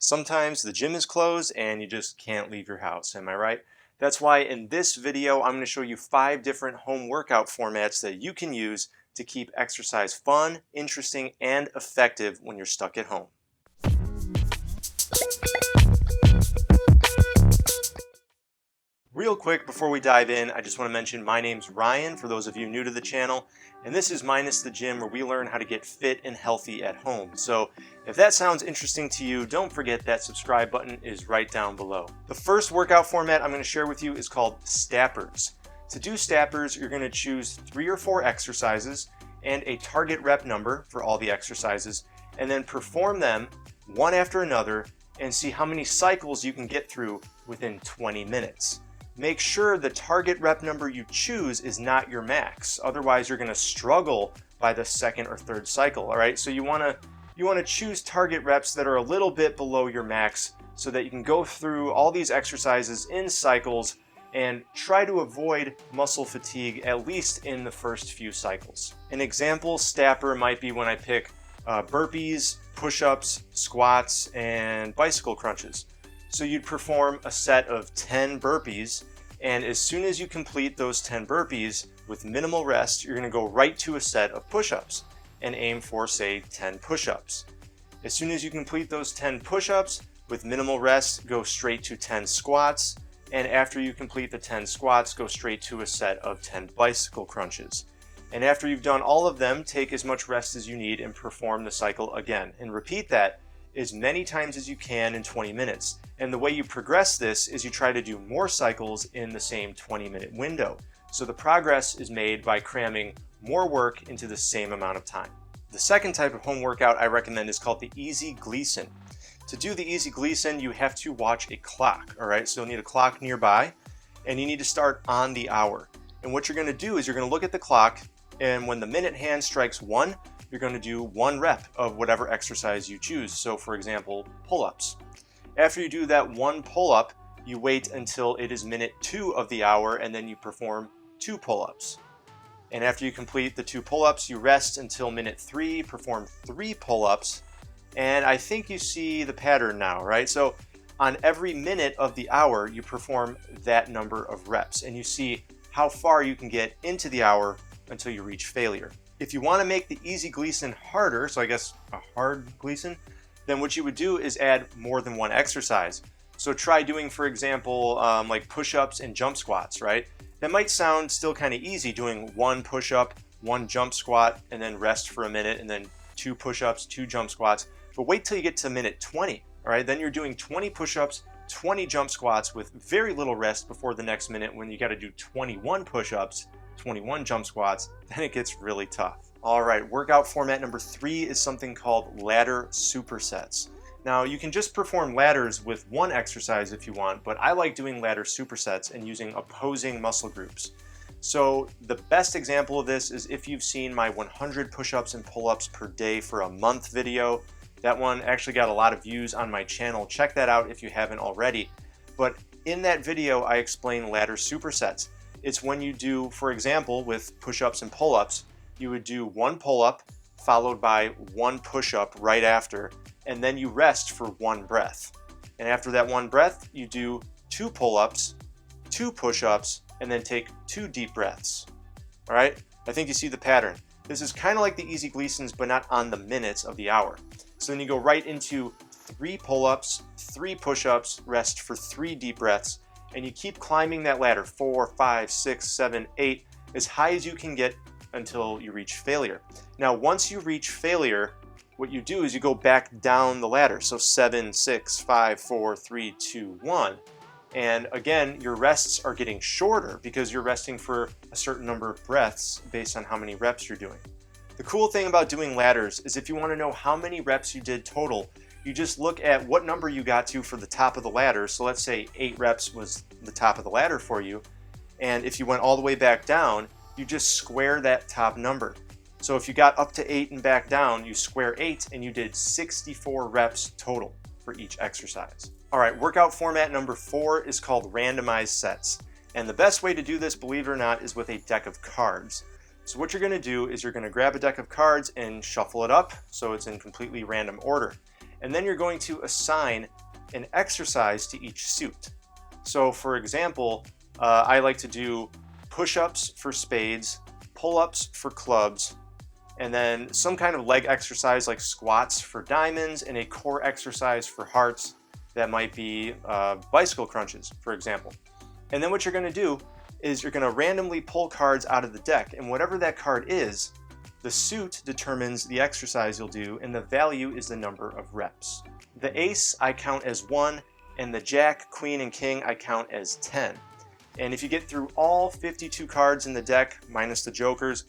Sometimes the gym is closed and you just can't leave your house, am I right? That's why in this video, I'm going to show you 5 different home workout formats that you can use to keep exercise fun, interesting, and effective when you're stuck at home. Real quick before we dive in, I just want to mention my name's Ryan for those of you new to the channel, and this is Minus the Gym, where we learn how to get fit and healthy at home. So if that sounds interesting to you, don't forget that subscribe button is right down below. The first workout format I'm going to share with you is called Stappers. To do Stappers, you're going to choose 3 or 4 exercises and a target rep number for all the exercises, and then perform them one after another and see how many cycles you can get through within 20 minutes. Make sure the target rep number you choose is not your max. Otherwise, you're going to struggle by the second or third cycle. All right, so you want to choose target reps that are a little bit below your max so that you can go through all these exercises in cycles and try to avoid muscle fatigue, at least in the first few cycles. An example stapper might be when I pick burpees, push-ups, squats, and bicycle crunches. So you'd perform a set of 10 burpees, and as soon as you complete those 10 burpees with minimal rest, you're going to go right to a set of push-ups and aim for, say, 10 push-ups. As soon as you complete those 10 push-ups with minimal rest, go straight to 10 squats, and after you complete the 10 squats, go straight to a set of 10 bicycle crunches. And after you've done all of them, take as much rest as you need and perform the cycle again, and repeat that as many times as you can in 20 minutes. And the way you progress this is you try to do more cycles in the same 20-minute window. So the progress is made by cramming more work into the same amount of time. The second type of home workout I recommend is called the Easy Gleason. To do the Easy Gleason, you have to watch a clock, all right? So you'll need a clock nearby, and you need to start on the hour. And what you're gonna do is you're gonna look at the clock, and when the minute hand strikes 1, you're going to do 1 rep of whatever exercise you choose. So for example, pull-ups. After you do that 1 pull-up, you wait until it is minute 2 of the hour, and then you perform 2 pull-ups. And after you complete the 2 pull-ups, you rest until minute 3, perform 3 pull-ups, and I think you see the pattern now, right? So on every minute of the hour, you perform that number of reps, and you see how far you can get into the hour until you reach failure. If you want to make the Easy Gleason harder, so I guess a hard Gleason, then what you would do is add more than 1 exercise. So try doing, for example, like push-ups and jump squats, right? That might sound still kind of easy, doing 1 push-up, 1 jump squat, and then rest for a minute, and then 2 push-ups, 2 jump squats. But wait till you get to minute 20, all right? Then you're doing 20 push-ups, 20 jump squats with very little rest before the next minute, when you got to do 21 push-ups, 21 jump squats, then it gets really tough. All right, workout format number 3 is something called ladder supersets. Now you can just perform ladders with 1 exercise if you want, but I like doing ladder supersets and using opposing muscle groups. So the best example of this is if you've seen my 100 push-ups and pull-ups per day for a month video. That one actually got a lot of views on my channel. Check that out if you haven't already. But in that video, I explain ladder supersets. It's when you do, for example, with push-ups and pull-ups, you would do 1 pull-up followed by 1 push-up right after, and then you rest for 1 breath. And after that 1 breath, you do 2 pull-ups, 2 push-ups, and then take 2 deep breaths. All right? I think you see the pattern. This is kind of like the Easy Gleasons, but not on the minutes of the hour. So then you go right into 3 pull-ups, 3 push-ups, rest for 3 deep breaths, and you keep climbing that ladder, 4, 5, 6, 7, 8, as high as you can get until you reach failure. Now, once you reach failure, what you do is you go back down the ladder. So 7, 6, 5, 4, 3, 2, 1. And again, your rests are getting shorter because you're resting for a certain number of breaths based on how many reps you're doing. The cool thing about doing ladders is if you want to know how many reps you did total, you just look at what number you got to for the top of the ladder. So let's say 8 reps was the top of the ladder for you. And if you went all the way back down, you just square that top number. So if you got up to 8 and back down, you square 8 and you did 64 reps total for each exercise. All right, workout format number 4 is called Randomized Sets. And the best way to do this, believe it or not, is with a deck of cards. So what you're going to do is you're going to grab a deck of cards and shuffle it up so it's in completely random order. And then you're going to assign an exercise to each suit. So for example, I like to do push-ups for spades, pull-ups for clubs, and then some kind of leg exercise like squats for diamonds, and a core exercise for hearts that might be bicycle crunches, for example. And then what you're going to do is you're going to randomly pull cards out of the deck, and whatever that card is, the suit determines the exercise you'll do, and the value is the number of reps. The ace I count as 1, and the jack, queen, and king I count as 10. And if you get through all 52 cards in the deck, minus the jokers,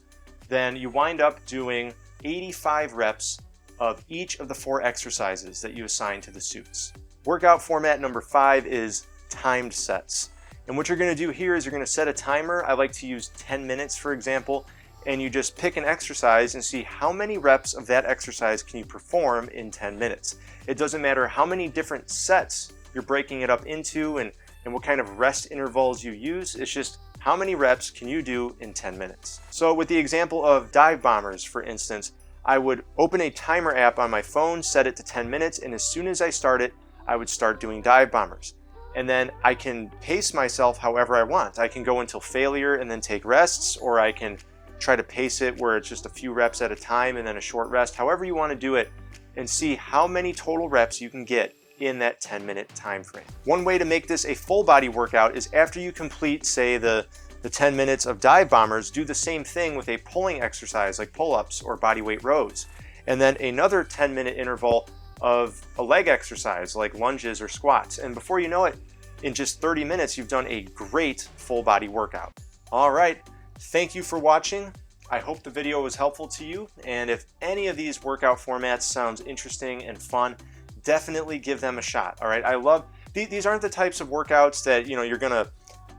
then you wind up doing 85 reps of each of the 4 exercises that you assign to the suits. Workout format number 5 is timed sets. And what you're going to do here is you're going to set a timer. I like to use 10 minutes, for example, and you just pick an exercise and see how many reps of that exercise can you perform in 10 minutes. It doesn't matter how many different sets you're breaking it up into and what kind of rest intervals you use. It's just how many reps can you do in 10 minutes. So with the example of dive bombers, for instance, I would open a timer app on my phone, set it to 10 minutes, and as soon as I start it, I would start doing dive bombers. And then I can pace myself however I want. I can go until failure and then take rests, or I can try to pace it where it's just a few reps at a time and then a short rest, however you want to do it, and see how many total reps you can get in that 10-minute time frame. One way to make this a full body workout is after you complete, say, the 10 minutes of dive bombers, do the same thing with a pulling exercise like pull-ups or body weight rows. And then another 10-minute interval of a leg exercise like lunges or squats. And before you know it, in just 30 minutes, you've done a great full body workout. All right, thank you for watching. I hope the video was helpful to you. And if any of these workout formats sounds interesting and fun, definitely give them a shot. All right, I love, these aren't the types of workouts that, you know, you're gonna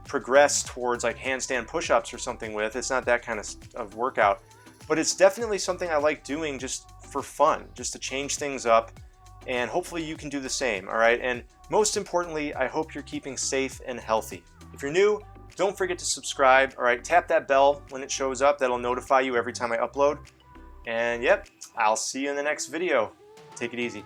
progress towards like handstand push-ups or something with. It's not that kind of workout, but it's definitely something I like doing just for fun, just to change things up. And hopefully you can do the same, all right? And most importantly, I hope you're keeping safe and healthy. If you're new, don't forget to subscribe, all right? Tap that bell when it shows up. That'll notify you every time I upload. And yep, I'll see you in the next video. Take it easy.